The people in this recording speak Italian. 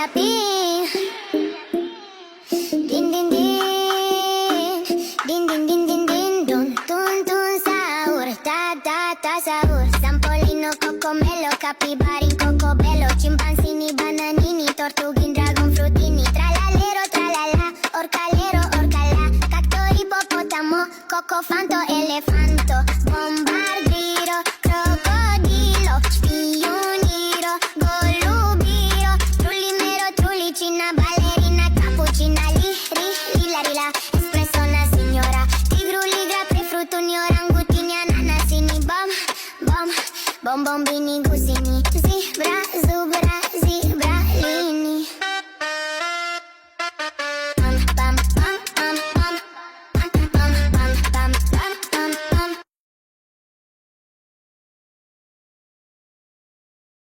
yapayım? Din din din, din din din din din, dun dun dun sahur, da da da sahur. Sampolino, cocomelo, capibarin, cocobello, chimpanzini, bananini, tortughini, dragon frutini, tralalero, tralala, orcalero, orcala, cacto, ippopotamo, cocofanto, elefante.